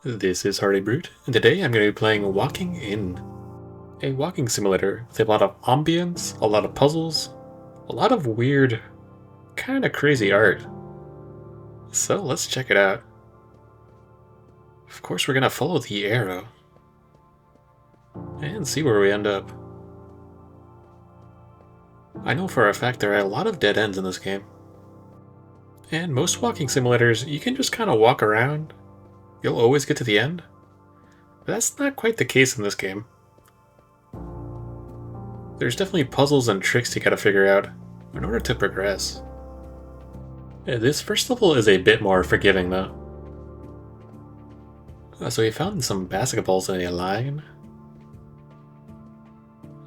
This is Hardy Brute, and today I'm going to be playing Walking In, a walking simulator with a lot of ambience, a lot of puzzles, a lot of weird, kind of crazy art. So let's check it out. Of course, we're going to follow the arrow and see where we end up. I know for a fact there are a lot of dead ends in this game. And most walking simulators, you can just kind of walk around. You'll always get to the end. But that's not quite the case in this game. There's definitely puzzles and tricks you gotta figure out in order to progress. This first level is a bit more forgiving though. So we found some basketballs in a line.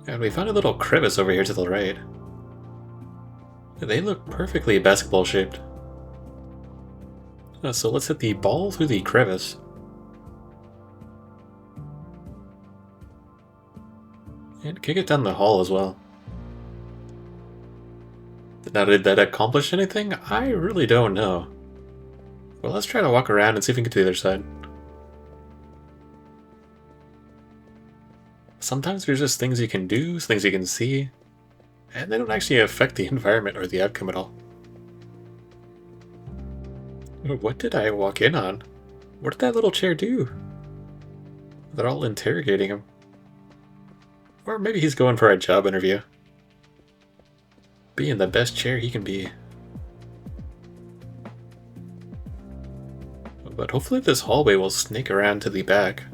And we found a little crevice over here to the right. They look perfectly basketball shaped. So let's hit the ball through the crevice. And kick it down the hall as well. Now, did that accomplish anything? I really don't know. Well, let's try to walk around and see if we can get to the other side. Sometimes there's just things you can do, things you can see, and they don't actually affect the environment or the outcome at all. What did I walk in on? What did that little chair do? They're all interrogating him. Or maybe he's going for a job interview. Being the best chair he can be. But hopefully this hallway will snake around to the back.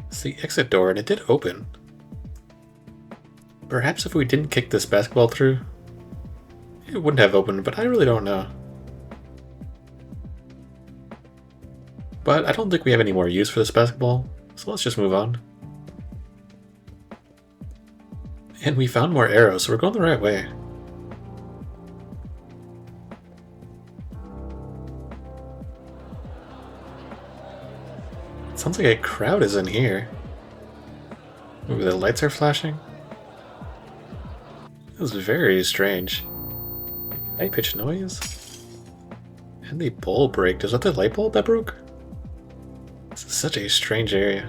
It's the exit door and it did open. Perhaps if we didn't kick this basketball through, it wouldn't have opened, but I really don't know. But I don't think we have any more use for this basketball, so let's just move on. And we found more arrows, so we're going the right way. It sounds like a crowd is in here. Ooh, the lights are flashing. That was very strange. High-pitched noise. And the bulb broke. Is that the light bulb that broke? This is such a strange area.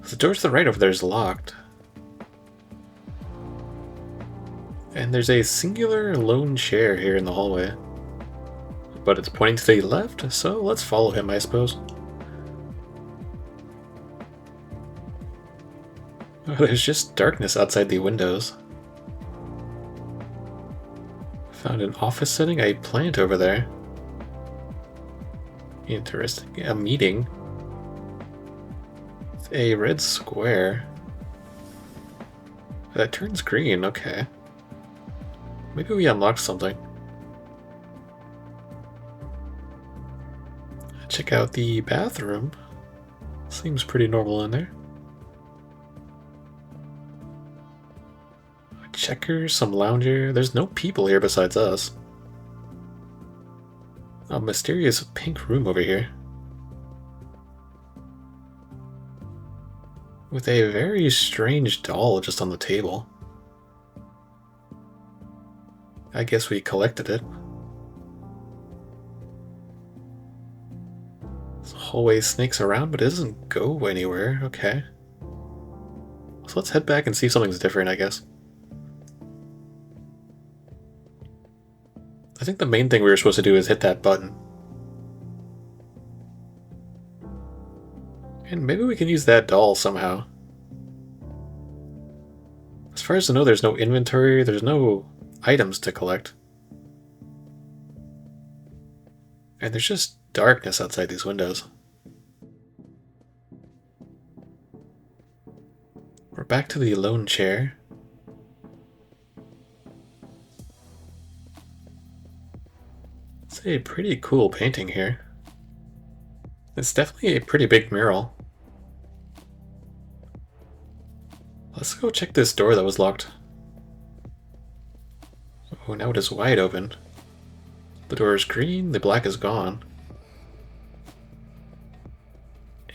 The door to the right over there is locked. And there's a singular lone chair here in the hallway. But it's pointing to the left, so let's follow him, I suppose. Oh, there's just darkness outside the windows. Found an office setting, a plant over there. Interesting. A meeting. With a red square. That turns green, okay. Maybe we unlocked something. Check out the bathroom. Seems pretty normal in there. Checkers, some lounger. There's no people here besides us. A mysterious pink room over here. With a very strange doll just on the table. I guess we collected it. This hallway snakes around, but it doesn't go anywhere. Okay. So let's head back and see if something's different, I guess. I think the main thing we were supposed to do is hit that button. And maybe we can use that doll somehow. As far as I know, there's no inventory, there's no items to collect. And there's just darkness outside these windows. We're back to the lone chair. It's a pretty cool painting here. It's definitely a pretty big mural. Let's go check this door that was locked. Oh, now it is wide open. The door is green, the black is gone.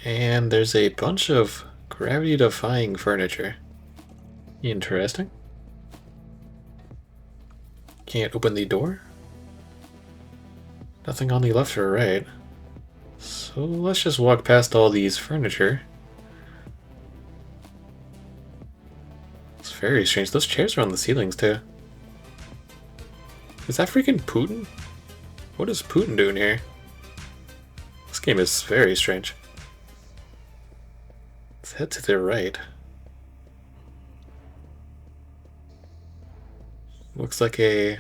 And there's a bunch of gravity-defying furniture. Interesting. Can't open the door? Nothing on the left or right. So let's just walk past all these furniture. It's very strange. Those chairs are on the ceilings too. Is that freaking Putin? What is Putin doing here? This game is very strange. Let's head to the right. Looks like a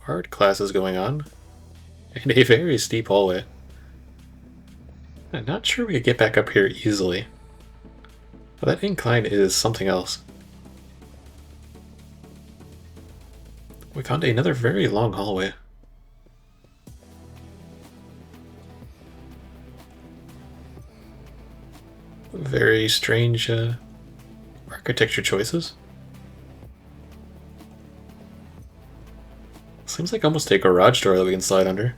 art class is going on. And a very steep hallway. I'm not sure we could get back up here easily. But that incline is something else. We found another very long hallway. Very strange architecture choices. Seems like almost a garage door that we can slide under.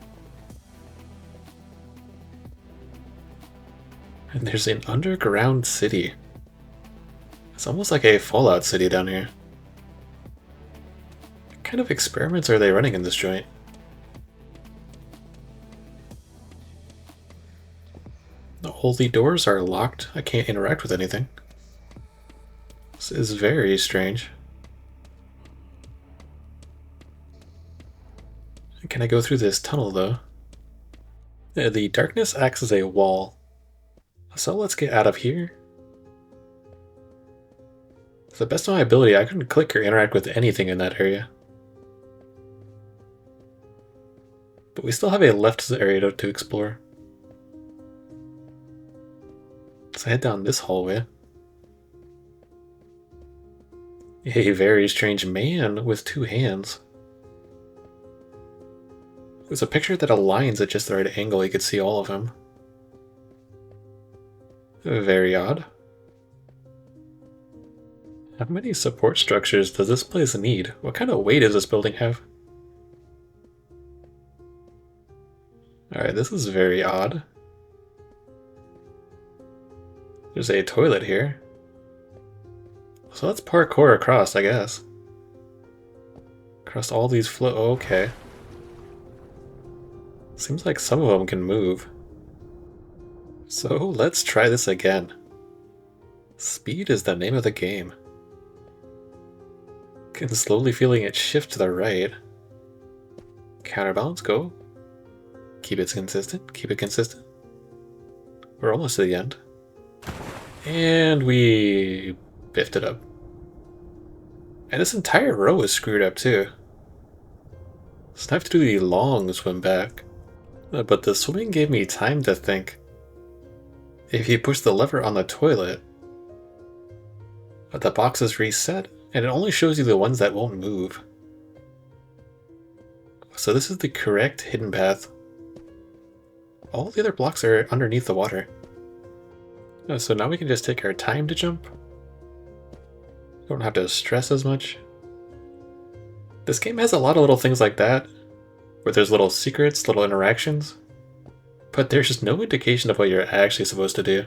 And there's an underground city. It's almost like a Fallout city down here. What kind of experiments are they running in this joint? All the doors are locked. I can't interact with anything. This is very strange. Can I go through this tunnel, though? The darkness acts as a wall. So let's get out of here. To the best of my ability, I couldn't click or interact with anything in that area. But we still have a left area to explore. Let's head down this hallway. A very strange man with two hands. There's a picture that aligns at just the right angle, you could see all of him. Very odd. How many support structures does this place need? What kind of weight does this building have? Alright, this is very odd. There's a toilet here. So let's parkour across, I guess. Across all these okay. Seems like some of them can move. So let's try this again. Speed is the name of the game. Can slowly feeling it shift to the right. Counterbalance, go. Keep it consistent, keep it consistent. We're almost to the end. And we biffed it up. And this entire row is screwed up too. So I have to do the long swim back. But the swimming gave me time to think. If you push the lever on the toilet, the box is reset, and it only shows you the ones that won't move. So this is the correct hidden path. All the other blocks are underneath the water. So now we can just take our time to jump. Don't have to stress as much. This game has a lot of little things like that, where there's little secrets, little interactions, but there's just no indication of what you're actually supposed to do.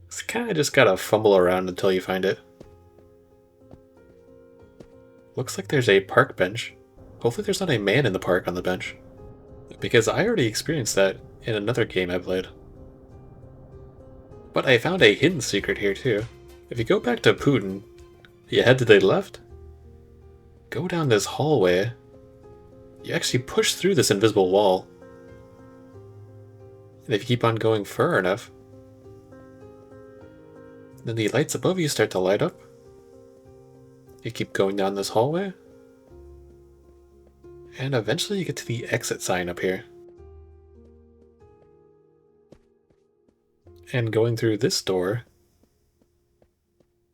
So kind of just gotta fumble around until you find it. Looks like there's a park bench. Hopefully there's not a man in the park on the bench, because I already experienced that in another game I played. But I found a hidden secret here too. If you go back to Putin, you head to the left, go down this hallway, you actually push through this invisible wall. And if you keep on going far enough, then the lights above you start to light up. You keep going down this hallway, and eventually you get to the exit sign up here. And going through this door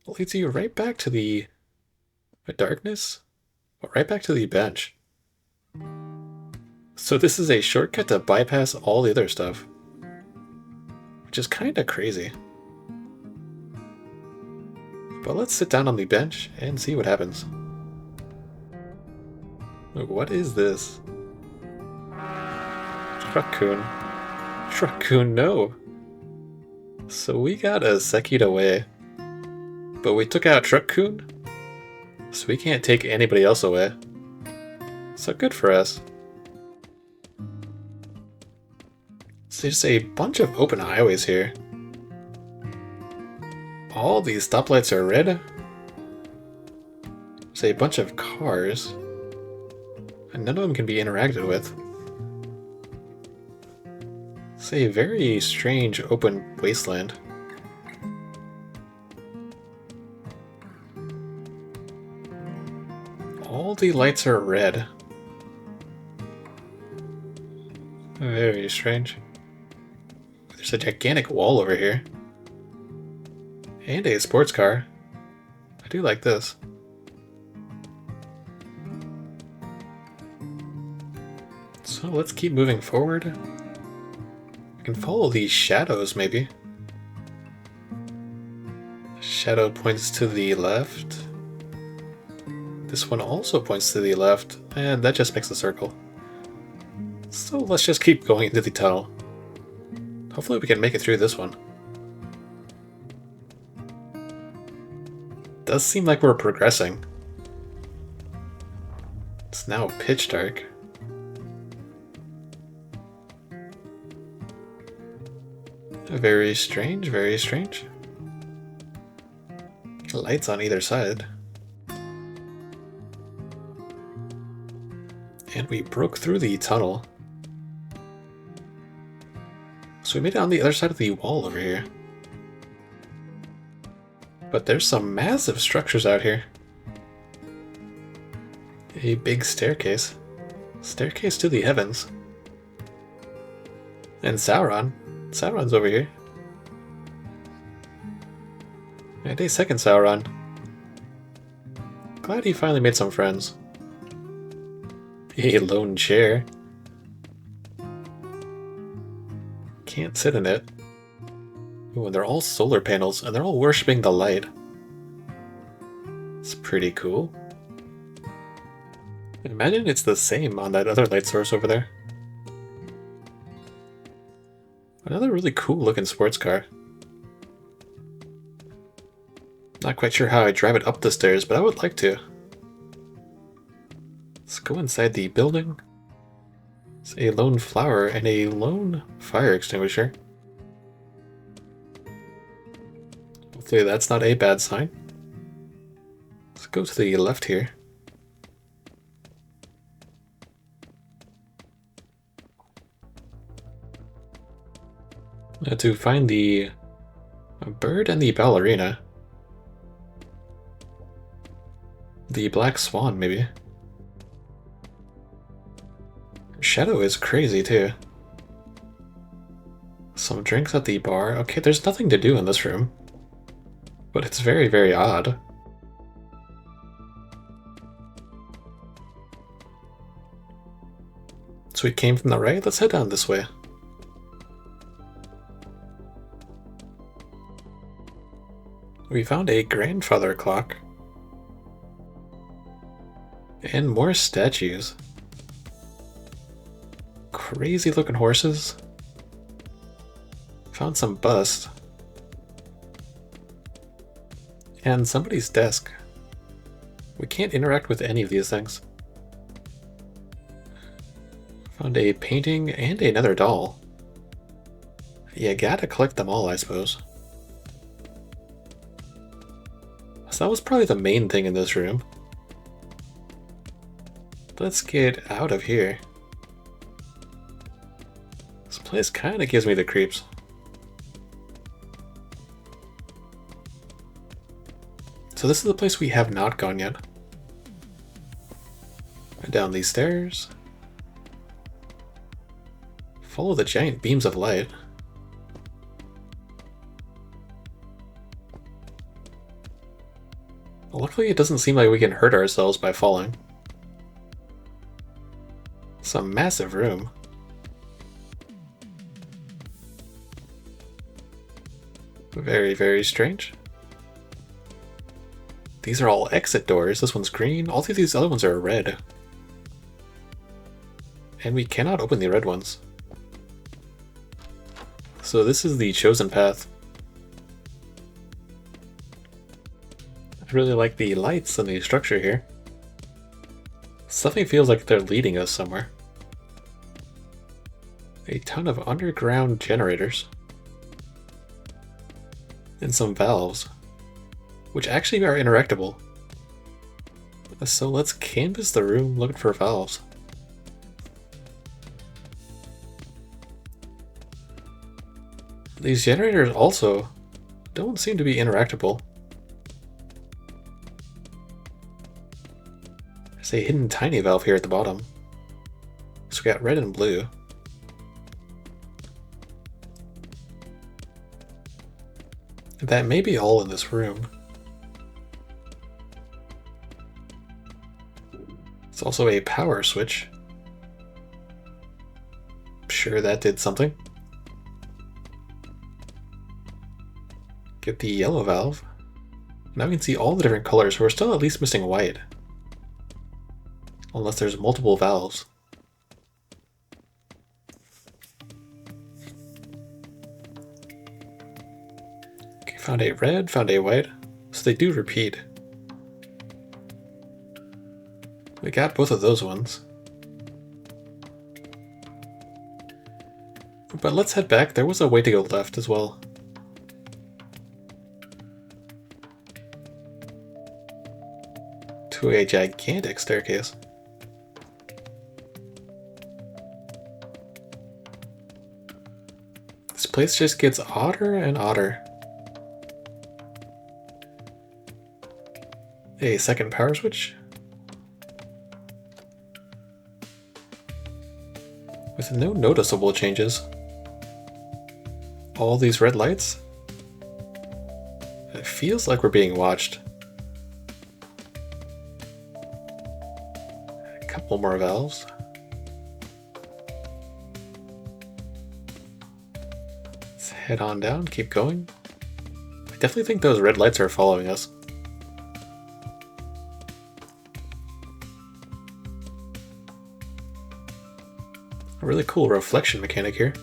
leads you right back to the darkness, but right back to the bench. So this is a shortcut to bypass all the other stuff, which is kind of crazy. But let's sit down on the bench and see what happens. What is this? Truck-kun. Truck-kun, no! So we got a Sekita away, but we took out Truck-kun? So we can't take anybody else away. So good for us. So there's a bunch of open highways here. All these stoplights are red. There's a bunch of cars. And none of them can be interacted with. It's a very strange open wasteland. All the lights are red. Very strange. There's a gigantic wall over here. And a sports car. I do like this. So let's keep moving forward. I can follow these shadows, maybe. Shadow points to the left. This one also points to the left, and that just makes a circle. So let's just keep going into the tunnel. Hopefully we can make it through this one. Does seem like we're progressing. It's now pitch dark. Very strange, very strange. Lights on either side. And we broke through the tunnel. So we made it on the other side of the wall over here. But there's some massive structures out here. A big staircase. Staircase to the heavens. And Sauron. Sauron's over here. And a second Sauron. Glad he finally made some friends. A lone chair. Can't sit in it. Ooh, and they're all solar panels, and they're all worshipping the light. It's pretty cool. Imagine it's the same on that other light source over there. Another really cool looking sports car. Not quite sure how I drive it up the stairs, but I would like to. Let's go inside the building. It's a lone flower and a lone fire extinguisher. Hopefully that's not a bad sign. Let's go to the left here. To find the bird and the ballerina. The black swan, maybe. Shadow is crazy, too. Some drinks at the bar. Okay, there's nothing to do in this room. But it's very, very odd. So we came from the right? Let's head down this way. We found a grandfather clock. And more statues. Crazy looking horses. Found some busts. And somebody's desk. We can't interact with any of these things. Found a painting and another doll. You gotta collect them all, I suppose. So that was probably the main thing in this room. Let's get out of here. This place kind of gives me the creeps. So this is the place we have not gone yet. Down these stairs. Follow the giant beams of light. Luckily, it doesn't seem like we can hurt ourselves by falling. It's a massive room. Very, very strange. These are all exit doors. This one's green. All of these other ones are red. And we cannot open the red ones. So this is the chosen path. really like the lights and the structure here. Something feels like they're leading us somewhere. A ton of underground generators. And some valves, which actually are interactable. So let's canvas the room looking for valves. These generators also don't seem to be interactable. There's a hidden tiny valve here at the bottom. So we got red and blue. That may be all in this room. It's also a power switch. Sure, that did something. Get the yellow valve. Now we can see all the different colors, so we're still at least missing white. Unless there's multiple valves. Okay, found a red, found a white. So they do repeat. We got both of those ones. But let's head back. There was a way to go left as well. To a gigantic staircase. This place just gets odder and odder. A second power switch. With no noticeable changes. All these red lights. It feels like we're being watched. A couple more valves. Let's head on down, keep going. I definitely think those red lights are following us. A really cool reflection mechanic here.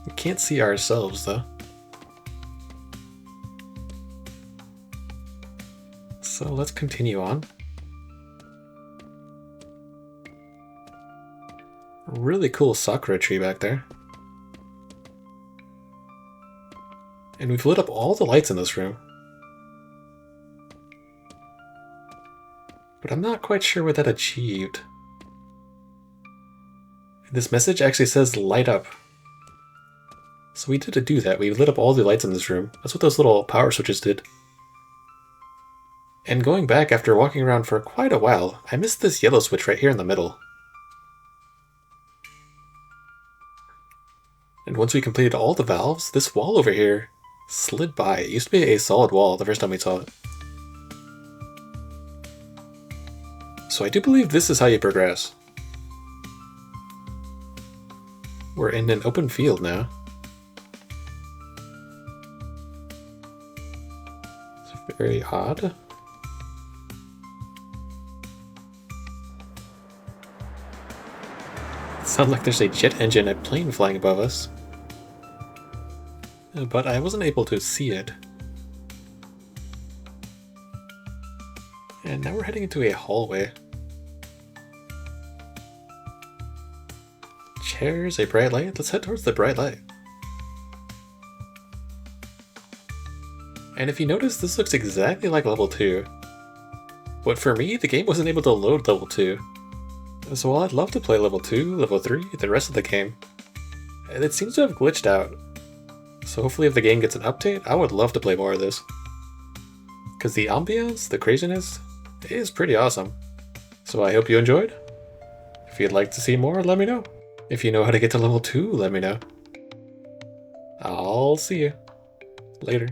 We can't see ourselves though. So let's continue on. A really cool sakura tree back there. And we've lit up all the lights in this room. But I'm not quite sure what that achieved. This message actually says light up. So we did do that. We lit up all the lights in this room. That's what those little power switches did. And going back after walking around for quite a while, I missed this yellow switch right here in the middle. And once we completed all the valves, this wall over here slid by. It used to be a solid wall the first time we saw it. So I do believe this is how you progress. We're in an open field now. It's very odd. It sounds like there's a jet engine, a plane flying above us. But I wasn't able to see it. And now we're heading into a hallway. Chairs, a bright light. Let's head towards the bright light. And if you notice, this looks exactly like level 2. But for me, the game wasn't able to load level 2. So while I'd love to play level 2, level 3, the rest of the game, it seems to have glitched out. So hopefully if the game gets an update, I would love to play more of this. Because the ambience, the craziness, is pretty awesome. So I hope you enjoyed. If you'd like to see more, let me know. If you know how to get to level 2, let me know. I'll see you later.